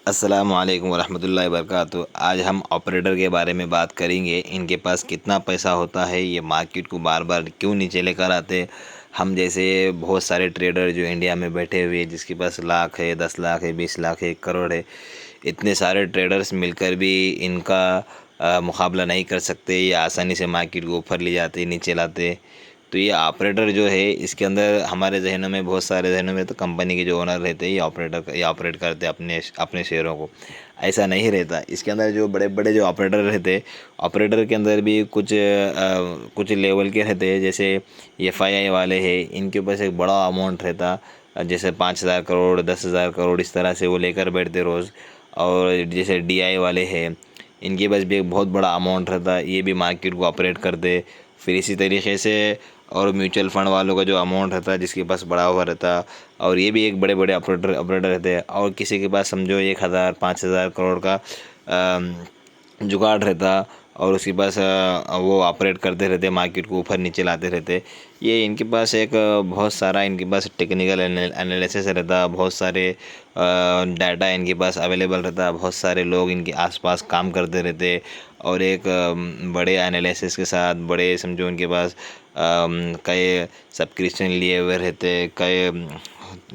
अस्सलामु अलैकुम वरहमतुल्लाहि वबरकातुहू। आज हम ऑपरेटर के बारे में बात करेंगे। इनके पास कितना पैसा होता है, ये मार्केट को बार बार क्यों नीचे लेकर आते। हम जैसे बहुत सारे ट्रेडर जो इंडिया में बैठे हुए हैं, जिसके पास लाख है, 10 लाख है, 20 लाख है, 1 करोड़ है, इतने सारे ट्रेडर्स मिलकर भी इनका मुकाबला नहीं कर सकते। ये आसानी से मार्केट को ऊपर ले जाते, नीचे लाते। तो ये ऑपरेटर जो है, इसके अंदर हमारे जहनों में, बहुत सारे जहनों में तो कंपनी के जो ओनर रहते हैं ये ऑपरेट करते हैं अपने अपने शेयरों को। ऐसा नहीं रहता। इसके अंदर जो बड़े बड़े जो ऑपरेटर रहते हैं, ऑपरेटर के अंदर भी कुछ लेवल के रहते हैं। जैसे FII वाले हैं, इनके पास एक बड़ा अमाउंट रहता, जैसे 5,000 करोड़, 10,000 करोड़, इस तरह से वो लेकर बैठते रोज़। और जैसे DI वाले हैं, इनके पास भी एक बहुत बड़ा अमाउंट रहता, ये भी मार्केट को ऑपरेट करते। फिर इसी तरीके से और म्यूचुअल फंड वालों का जो अमाउंट रहता है, जिसके पास बड़ा हुआ रहता, और ये भी एक बड़े बड़े ऑपरेटर ऑपरेटर रहते हैं। और किसी के पास समझो 1,000 5,000 करोड़ का जुगाड़ रहता, और उसके पास वो ऑपरेट करते रहते, मार्केट को ऊपर नीचे लाते रहते। ये इनके पास एक बहुत सारा इनके पास टेक्निकल एनालिसिस रहता, बहुत सारे डाटा इनके पास अवेलेबल रहता, बहुत सारे लोग इनके आसपास काम करते रहते। और एक बड़े एनालिसिस के साथ, बड़े समझो उनके पास कई सब्सक्रिप्शन लिए हुए रहते, कई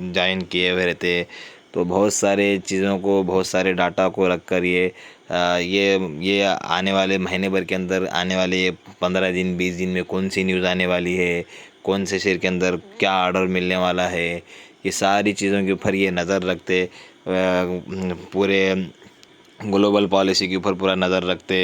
ज्वाइन किए हुए रहते। तो बहुत सारे चीज़ों को, बहुत सारे डाटा को रख कर ये आने वाले महीने भर के अंदर, आने वाले 15 दिन 20 दिन में कौन सी न्यूज़ आने वाली है, कौन से शेयर के अंदर क्या ऑर्डर मिलने वाला है, ये सारी चीज़ों के ऊपर ये नज़र रखते। पूरे ग्लोबल पॉलिसी के ऊपर पूरा नज़र रखते।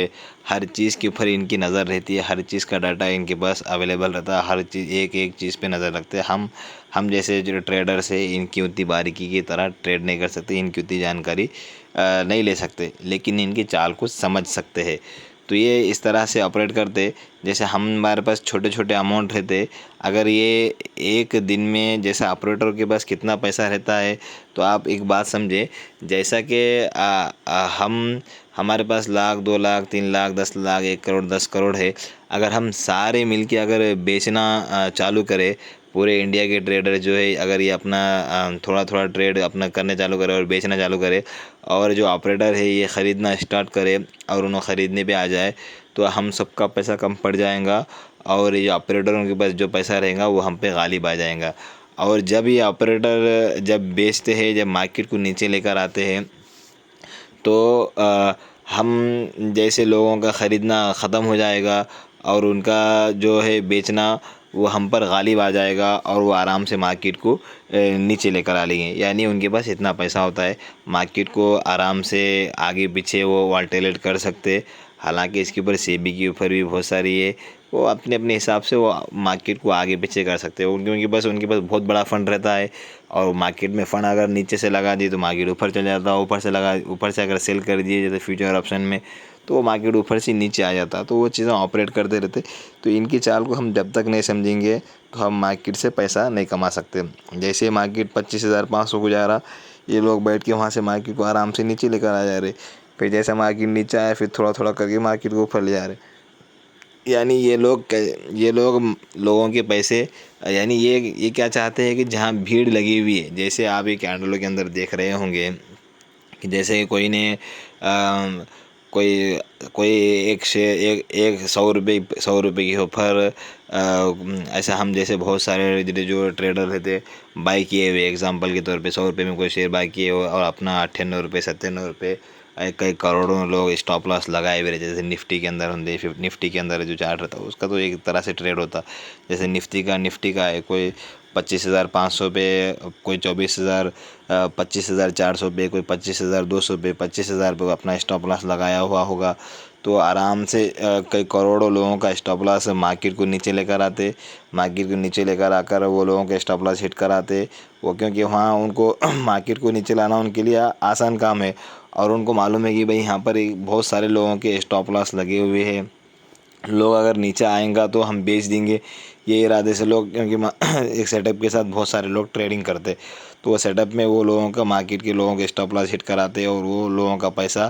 हर चीज़ के ऊपर इनकी नज़र रहती है, हर चीज़ का डाटा इनके पास अवेलेबल रहता है, हर चीज़ एक एक चीज़ पे नज़र रखते हैं। हम जैसे जो ट्रेडर्स है, इनकी उतनी बारीकी की तरह ट्रेड नहीं कर सकते, इनकी उतनी जानकारी नहीं ले सकते, लेकिन इनकी चाल को समझ सकते हैं। तो ये इस तरह से ऑपरेट करते। जैसे हमारे पास छोटे छोटे अमाउंट रहते, अगर ये एक दिन में, जैसे ऑपरेटर के पास कितना पैसा रहता है, तो आप एक बात समझे। जैसा कि हम हमारे पास लाख, 2 लाख, 3 लाख, 10 लाख, 1 करोड़, 10 करोड़ है। अगर हम सारे मिलके अगर बेचना चालू करें, पूरे इंडिया के ट्रेडर जो है, अगर ये अपना थोड़ा थोड़ा ट्रेड अपना करने चालू करे और बेचना चालू करे, और जो ऑपरेटर है ये ख़रीदना स्टार्ट करे और उन्हें ख़रीदने पे आ जाए, तो हम सबका पैसा कम पड़ जाएगा। और ये ऑपरेटरों के पास जो पैसा रहेगा वो हम पे गालिब आ जाएगा। और जब ये ऑपरेटर जब बेचते हैं, जब मार्केट को नीचे लेकर आते हैं, तो हम जैसे लोगों का ख़रीदना ख़त्म हो जाएगा, और उनका जो है बेचना वो हम पर गालिब आ जाएगा, और वो आराम से मार्केट को नीचे लेकर आ लेंगे। यानी उनके पास इतना पैसा होता है, मार्केट को आराम से आगे पीछे वो वाल्टेलेट कर सकते। हालांकि इसके ऊपर सेबी के ऊपर भी बहुत सारी है, वो अपने अपने हिसाब से वो मार्केट को आगे पीछे कर सकते हैं। उनके पास बहुत बड़ा फंड रहता है, और मार्केट में फ़ंड अगर नीचे से लगा दिए तो मार्केट ऊपर चल जाता है, ऊपर से अगर सेल कर दिए जैसे फ्यूचर ऑप्शन में, तो वो मार्केट ऊपर से नीचे आ जाता। तो वो चीज़ें ऑपरेट करते रहते। तो इनकी चाल को हम जब तक नहीं समझेंगे, तो हम मार्केट से पैसा नहीं कमा सकते। जैसे मार्केट 25,500 को जा रहा, ये लोग बैठ के वहाँ से मार्केट को आराम से नीचे लेकर आ जा रहे। फिर जैसे मार्केट नीचे आया, फिर थोड़ा थोड़ा करके मार्केट को ऊपर ले जा रहे। यानी ये लोग लोगों के पैसे, यानी ये क्या चाहते हैं कि जहाँ भीड़ लगी हुई है, जैसे आप ये कैंडलों के अंदर देख रहे होंगे कि जैसे कोई ने कोई कोई एक शेयर, एक 100 रुपये के ऊपर ऐसा, हम जैसे बहुत सारे जो ट्रेडर रहते बाई किए हुए, एग्जांपल के तौर पे 100 रुपये में कोई शेयर बाई किए हुए, और अपना 98 रुपये, 97 रुपये, कई करोड़ों लोग स्टॉप लॉस लगाए हुए रहते। जैसे निफ्टी के अंदर होंगे, निफ्टी के अंदर जो चार्ट रहता है उसका तो एक तरह से ट्रेड होता। जैसे निफ्टी का है कोई 25,500 पे, कोई 24,000, 25,400 पे, कोई 25,200 पे, 25,000 पे अपना स्टॉप लॉस लगाया हुआ होगा। तो आराम से कई करोड़ों लोगों का स्टॉप लॉस मार्केट को नीचे लेकर आते। मार्केट को नीचे लेकर आकर वो लोगों के स्टॉप लॉस हिट कराते। वो क्योंकि वहाँ उनको मार्केट को नीचे लाना उनके लिए आसान काम है, और उनको मालूम है कि भाई यहाँ पर बहुत सारे लोगों के स्टॉप लॉस लगे हुए हैं, लोग अगर नीचे आएगा तो हम बेच देंगे। ये इरादे से लोग, क्योंकि एक सेटअप के साथ बहुत सारे लोग ट्रेडिंग करते, तो वो सेटअप में वो लोगों का, मार्केट के लोगों के स्टॉप लॉस हिट कराते, और वो लोगों का पैसा,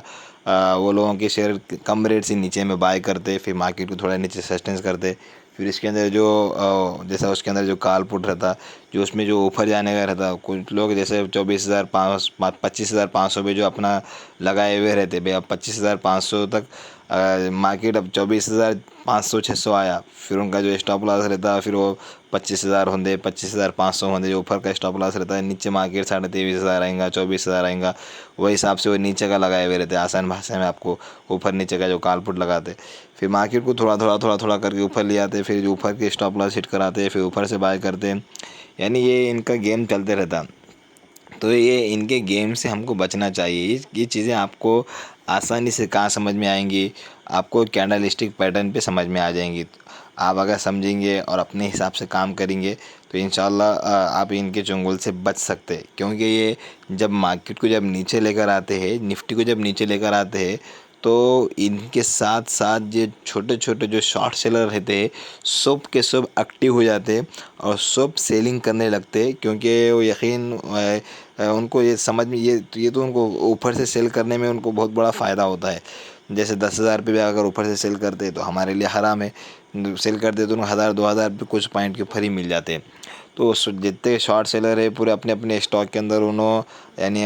वो लोगों के शेयर कम रेट से नीचे में बाय करते, फिर मार्केट को थोड़ा नीचे सस्टेंस करते, फिर इसके अंदर जो जैसा उसके अंदर जो काल पुट रहता, जो उसमें जो ऊपर जाने का रहता, कुछ लोग जैसे 25,500 पे जो अपना लगाए हुए रहते भाई, अब 25,500 तक मार्केट अब 24,500 आया, फिर उनका जो स्टॉप लॉस रहता फिर वो 25,000 होंगे, 25,500 होंगे जो ऊपर का स्टॉप लॉस रहता है। नीचे मार्केट 23,500 आएगा, 24,000 आएगा, वही हिसाब से वो नीचे का लगाए हुए रहते हैं। आसान भाषा में आपको ऊपर नीचे का जो कालपुट लगाते, फिर मार्केट को थोड़ा थोड़ा करके ऊपर ले आते, फिर जो ऊपर के स्टॉप लॉस हिट कराते, फिर ऊपर से बाय करते, यानी ये इनका गेम चलते रहता। तो ये इनके गेम से हमको बचना चाहिए। ये चीज़ें आपको आसानी से कहाँ समझ में आएंगी, आपको कैंडलस्टिक पैटर्न पे समझ में आ जाएंगी। आप अगर समझेंगे और अपने हिसाब से काम करेंगे तो इंशाल्लाह आप इनके चुंगल से बच सकते हैं। क्योंकि ये जब मार्केट को जब नीचे लेकर आते हैं, निफ्टी को जब नीचे लेकर आते हैं, तो इनके साथ साथ ये छोटे छोटे जो शॉर्ट सेलर रहते हैं सब के सब एक्टिव हो जाते हैं और सब सेलिंग करने लगते हैं। क्योंकि वो यकीन उनको ये समझ में ये तो उनको ऊपर से सेल करने में उनको बहुत बड़ा फ़ायदा होता है। जैसे 10,000 रुपये भी अगर ऊपर से सेल करते हैं तो हमारे लिए हराम है, सेल करते तो उनको 1,000 2,000 रुपये कुछ पॉइंट के फ्री मिल जाते हैं। तो जितने शॉर्ट सेलर है पूरे अपने अपने स्टॉक के अंदर उन्होंने यानी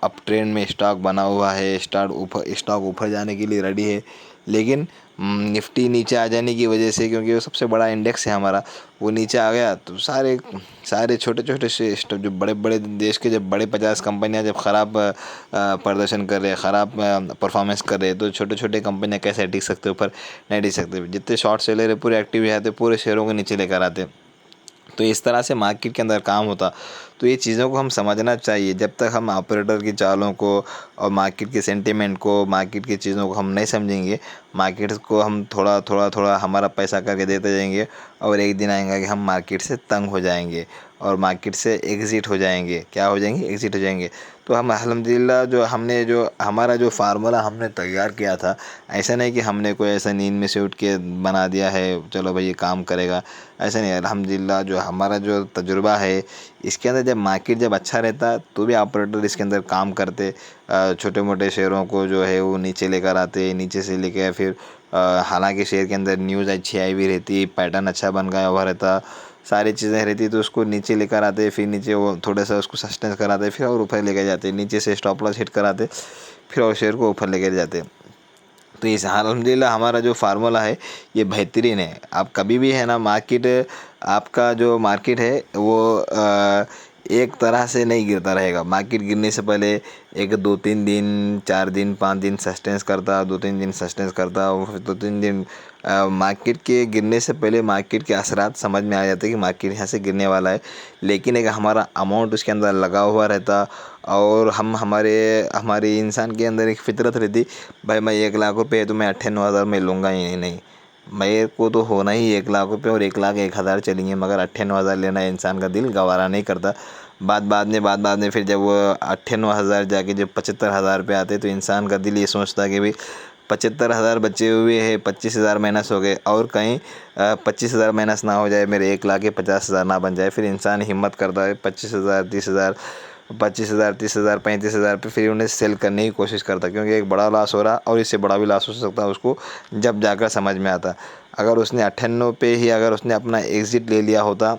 अप ट्रेंड में स्टॉक बना हुआ है, स्टॉक ऊपर जाने के लिए रेडी है। लेकिन निफ्टी नीचे आ जाने की वजह से, क्योंकि वो सबसे बड़ा इंडेक्स है हमारा, वो नीचे आ गया तो सारे सारे छोटे छोटे स्टॉक जो बड़े बड़े देश के जब बड़े 50 कंपनियां जब ख़राब प्रदर्शन कर रहे हैं, ख़राब परफॉर्मेंस कर रहे हैं, तो छोटे छोटे कंपनियां कैसे टिक सकते ऊपर, नहीं टिक सकते। जितने शॉर्ट सेलर है पूरे एक्टिव हो जाते, पूरे शेयरों को नीचे लेकर आते। तो इस तरह से मार्केट के अंदर काम होता। तो ये चीज़ों को हम समझना चाहिए। जब तक हम ऑपरेटर की चालों को और मार्केट के सेंटिमेंट को, मार्केट की चीज़ों को हम नहीं समझेंगे, मार्केट को हम थोड़ा थोड़ा थोड़ा हमारा पैसा करके देते जाएंगे और एक दिन आएगा कि हम मार्केट से तंग हो जाएंगे और मार्केट से एग्ज़िट हो जाएंगे। क्या हो जाएंगे? एग्ज़िट हो जाएंगे। तो हम अल्हम्दुलिल्लाह जो हमारा जो फार्मूला हमने तैयार किया था, ऐसा नहीं कि हमने कोई ऐसा नींद में से उठ के बना दिया है चलो भाई ये काम करेगा, ऐसा नहीं। अल्हम्दुलिल्लाह जो हमारा जो तजुर्बा है इसके अंदर, जब मार्केट जब अच्छा रहता तो भी ऑपरेटर इसके अंदर काम करते, छोटे मोटे शेयरों को जो है वो नीचे लेकर आते, नीचे से लेकर फिर हालांकि शेयर के अंदर न्यूज़ अच्छी आई भी रहती, पैटर्न अच्छा बन गया हुआ रहता, सारी चीज़ें रहती, तो उसको नीचे लेकर आते, फिर नीचे वो थोड़ा सा उसको सस्टेंस कराते, फिर और ऊपर लेकर जाते, नीचे से स्टॉप लॉस हिट कराते, फिर और शेयर को ऊपर लेकर जाते। तो इस अल्हम्दुलिल्लाह हमारा जो फार्मूला है ये बेहतरीन है। आप कभी भी है ना, मार्केट आपका जो मार्केट है वो एक तरह से नहीं गिरता रहेगा। मार्केट गिरने से पहले एक 2-3 दिन 4 दिन 5 दिन सस्टेंस करता, 2-3 दिन सस्टेंस करता, और फिर 2-3 दिन मार्केट के गिरने से पहले मार्केट के असरात समझ में आ जाते कि मार्केट यहाँ से गिरने वाला है। लेकिन एक हमारा अमाउंट उसके अंदर लगा हुआ रहता और हम हमारे इंसान के अंदर एक फितरत रहती, भाई मैं 1 लाख रुपये तो मैं 98,000 में लूँगा ही नहीं, मेरे को तो होना ही 1 लाख रुपये और 1 लाख 1 हज़ार चलेंगे, मगर 98,000 लेना इंसान का दिल गवारा नहीं करता। बाद में फिर जब वो 98,000 जाके जब 75,000 रुपये आते तो इंसान का दिल ये सोचता कि भाई 75,000 बचे हुए हैं, 25,000 माइनस हो गए, और कहीं 25,000 माइनस ना हो जाए, मेरे 1,50,000 ना बन जाए। फिर इंसान हिम्मत करता है 25,000 30,000 25,000 30,000 35,000 पे फिर उन्हें सेल करने की कोशिश करता, क्योंकि एक बड़ा लॉस हो रहा और इससे बड़ा भी लॉस हो सकता है उसको, जब जाकर समझ में आता। अगर उसने 98 पे ही अगर उसने अपना एग्ज़िट ले लिया होता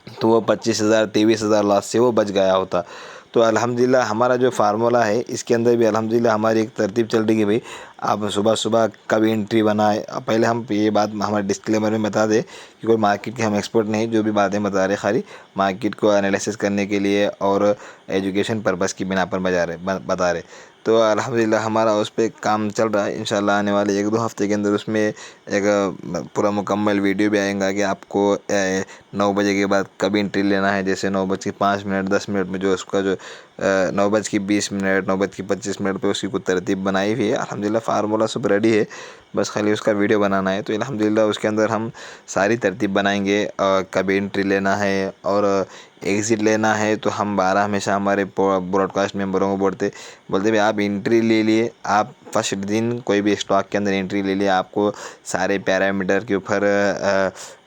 तो वो 25,000 23,000 लॉस से वो बच गया होता। तो अल्हम्दुलिल्लाह हमारा जो फार्मूला है इसके अंदर भी अल्हम्दुलिल्लाह हमारी एक तरतीब चल रही है भाई, आप सुबह सुबह कब एंट्री बनाए। पहले हम ये बात हमारे डिस्क्लेमर में बता दें कि कोई मार्केट के हम एक्सपर्ट नहीं, जो भी बातें बता रहे खाली मार्केट को एनालिसिस करने के लिए और एजुकेशन पर्पज़ की बिना पर बता रहे। तो अल्हम्दुलिल्लाह हमारा उस पर काम चल रहा है। इंशाल्लाह आने वाले 1-2 हफ्ते के अंदर उसमें एक पूरा मुकम्मल वीडियो भी आएगा कि आपको 9 बजे के बाद कब एंट्री लेना है। जैसे 9:05 10 मिनट में जो उसका जो 9:20 9:25 पे उसकी कुछ तरतीब बनाई हुई है। अल्हम्दुलिल्लाह फार्मूला सब रेडी है, बस खाली उसका वीडियो बनाना है। तो अल्हम्दुलिल्लाह उसके अंदर हम सारी तरतीब बनाएंगे, कब एंट्री लेना है और एग्ज़िट लेना है। तो हम 12 हमेशा हमारे ब्रॉडकास्ट मेंबरों को बोलते भाई आप एंट्री ले लिए, आप फर्स्ट दिन कोई भी स्टॉक के अंदर एंट्री ले लिए, आपको सारे पैरामीटर के ऊपर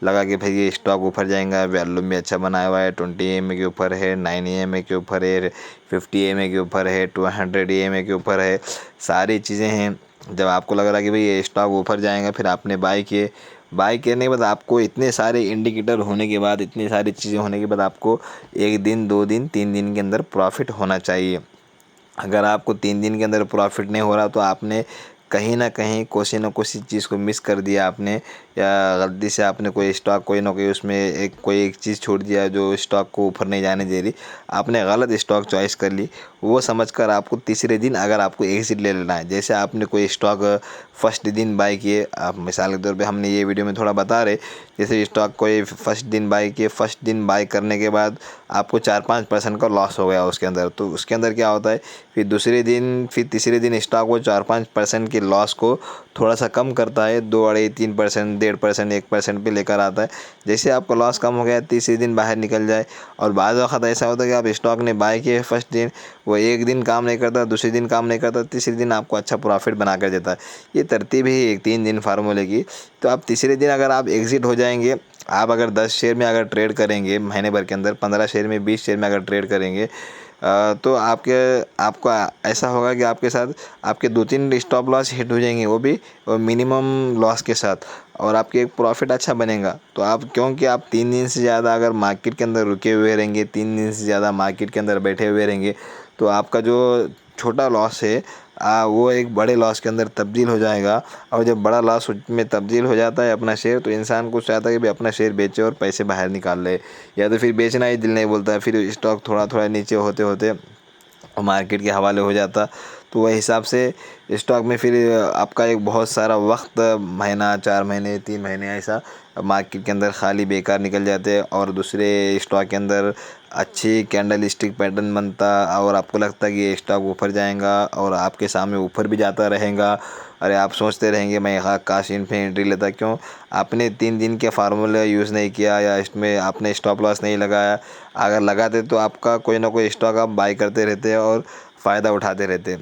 लगा कि भाई ये स्टॉक ऊपर जाएगा, वॉल्यूम भी अच्छा बनाया हुआ है, 20 EMA के ऊपर है, 9 EMA के ऊपर है, 50 EMA के ऊपर है, 200 EMA के ऊपर है, सारी चीज़ें हैं। जब आपको लग रहा है कि भाई ये स्टॉक ऊपर जाएगा, फिर आपने बाय किए, बाई करने के बाद आपको इतने सारे इंडिकेटर होने के बाद, इतनी सारी चीज़ें होने के बाद आपको 1 दिन, 2 दिन, 3 दिन के अंदर प्रॉफ़िट होना चाहिए। अगर आपको 3 दिन के अंदर प्रॉफ़िट नहीं हो रहा तो आपने कहीं न कहीं कोई न कोई चीज़ को मिस कर दिया आपने, या गलती से आपने कोई स्टॉक कोई ना कोई उसमें कोई एक चीज़ छोड़ दिया जो स्टॉक को ऊपर नहीं जाने दे रही। आपने गलत स्टॉक चॉइस कर ली। वो समझकर आपको तीसरे दिन अगर आपको एग्ज़िट ले लेना है, जैसे आपने कोई स्टॉक फर्स्ट दिन बाय किए, आप मिसाल के तौर पे हमने ये वीडियो में थोड़ा बता रहे, जैसे स्टॉक कोई फर्स्ट दिन बाय किए, फर्स्ट दिन बाय करने के बाद आपको 4-5% का लॉस हो गया उसके अंदर, तो उसके अंदर क्या होता है, फिर दूसरे दिन, फिर तीसरे दिन स्टॉक वो 4-5% के लॉस को थोड़ा सा कम करता है, 2 अढ़ाई 3%, 1.5%, 1% पे लेकर आता है। जैसे आपका लॉस कम हो गया, तीसरे दिन बाहर निकल जाए। और बाद वक्त ऐसा होता है कि आप स्टॉक ने बाय किए फर्स्ट दिन, वो एक दिन काम नहीं करता, दूसरे दिन काम नहीं करता, तीसरे दिन आपको अच्छा प्रॉफिट बना कर देता है। ये तरतीब ही एक 3 दिन फार्मूले की। तो आप तीसरे दिन अगर आप एग्ज़िट हो जाएंगे, आप अगर 10 शेयर में अगर ट्रेड करेंगे महीने भर के अंदर, 15 शेयर में, 20 शेयर में अगर ट्रेड करेंगे, तो आपका ऐसा होगा कि आपके साथ आपके 2-3 स्टॉप लॉस हिट हो जाएंगे, वो भी मिनिमम लॉस के साथ, और आपके एक प्रॉफिट अच्छा बनेगा। तो आप, क्योंकि आप 3 दिन से ज़्यादा अगर मार्केट के अंदर रुके हुए रहेंगे, 3 दिन से ज़्यादा मार्केट के अंदर बैठे हुए रहेंगे, तो आपका जो छोटा लॉस है वो एक बड़े लॉस के अंदर तब्दील हो जाएगा। और जब बड़ा लॉस में तब्दील हो जाता है अपना शेयर, तो इंसान को चाहता है कि भाई अपना शेयर बेचे और पैसे बाहर निकाल ले, या तो फिर बेचना ही दिल नहीं बोलता है, फिर स्टॉक थोड़ा थोड़ा नीचे होते होते मार्केट के हवाले हो जाता। तो वह हिसाब से स्टॉक में फिर आपका एक बहुत सारा वक्त, महीना, 4 महीने, 3 महीने ऐसा मार्केट के अंदर खाली बेकार निकल जाते हैं, और दूसरे स्टॉक के अंदर अच्छी कैंडल स्टिक पैटर्न बनता, और आपको लगता है कि ये स्टॉक ऊपर जाएगा, और आपके सामने ऊपर भी जाता रहेगा। अरे आप सोचते रहेंगे मैं यहाँ काश इन पे एंट्री लेता, क्यों? आपने 3 दिन के फार्मूले यूज़ नहीं किया, या इसमें आपने स्टॉप लॉस नहीं लगाया। अगर लगाते तो आपका कोई ना कोई स्टॉक आप बाई करते रहते और फ़ायदा उठाते रहते।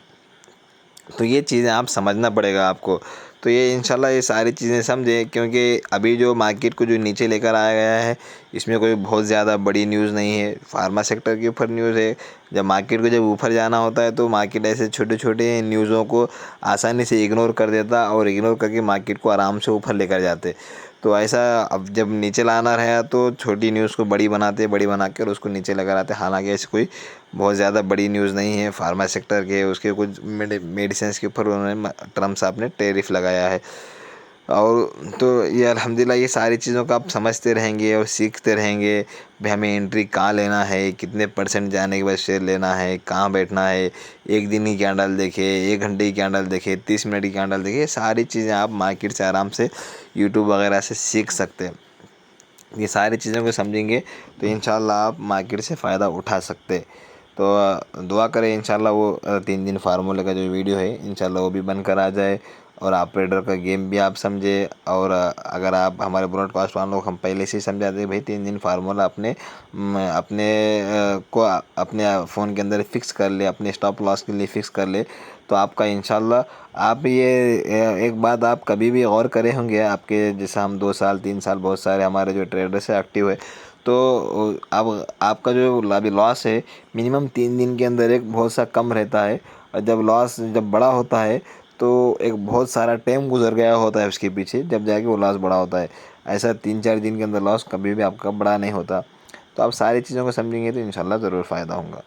तो ये चीज़ें आप समझना पड़ेगा आपको। तो ये इंशाल्लाह ये सारी चीज़ें समझें, क्योंकि अभी जो मार्केट को जो नीचे लेकर आया गया है, इसमें कोई बहुत ज़्यादा बड़ी न्यूज़ नहीं है। फार्मा सेक्टर के ऊपर न्यूज़ है। जब मार्केट को जब ऊपर जाना होता है तो मार्केट ऐसे छोटे-छोटे न्यूज़ों को आसानी से इग्नोर कर देता, और इग्नोर करके मार्केट को आराम से ऊपर लेकर जाते। तो ऐसा अब जब नीचे लाना रहा तो छोटी न्यूज़ को बड़ी बनाते, बड़ी बना कर उसको नीचे लेकर आते। हालाँकि ऐसी कोई बहुत ज़्यादा बड़ी न्यूज़ नहीं है फार्मा सेक्टर के, उसके कुछ मेडिसिन्स के ऊपर उन्होंने ट्रम्प साहब ने टैरिफ लगाया है। और तो ये अल्हम्दुलिल्लाह ये सारी चीज़ों का आप समझते रहेंगे और सीखते रहेंगे। भाई हमें एंट्री कहाँ लेना है, कितने % जाने के बाद शेयर लेना है, कहाँ बैठना है, 1 दिन की कैंडल देखे, 1 घंटे की कैंडल देखे, 30 मिनट की कैंडल देखे, ये सारी चीज़ें आप मार्केट से आराम से यूट्यूब वगैरह से सीख सकते हैं। ये सारी चीज़ों को समझेंगे तो इंशाल्लाह आप मार्केट से फ़ायदा उठा सकते। तो दुआ करें इंशाल्लाह वो 3 दिन फार्मूले का जो वीडियो है इंशाल्लाह वो भी बनकर आ जाए, और ऑपरेटर का गेम भी आप समझे। और अगर आप हमारे ब्रॉडकास्ट वालों को हम पहले से ही समझाते हैं भाई 3 दिन फार्मूला अपने को अपने फ़ोन के अंदर फिक्स कर ले, अपने स्टॉप लॉस के लिए फ़िक्स कर ले, तो आपका इंशाल्लाह आप ये एक बात आप कभी भी गौर करे होंगे, आपके जैसा हम 2 साल 3 साल बहुत सारे हमारे जो ट्रेडर्स है एक्टिव है, तो अब आपका जो अभी लॉस है मिनिमम 3 दिन के अंदर एक बहुत सा कम रहता है, और जब लॉस जब बड़ा होता है तो एक बहुत सारा टाइम गुजर गया होता है उसके पीछे, जब जाके वो लॉस बड़ा होता है। ऐसा 3-4 दिन के अंदर लॉस कभी भी आपका बड़ा नहीं होता। तो आप सारी चीज़ों को समझेंगे तो इंशाल्लाह ज़रूर फ़ायदा होगा।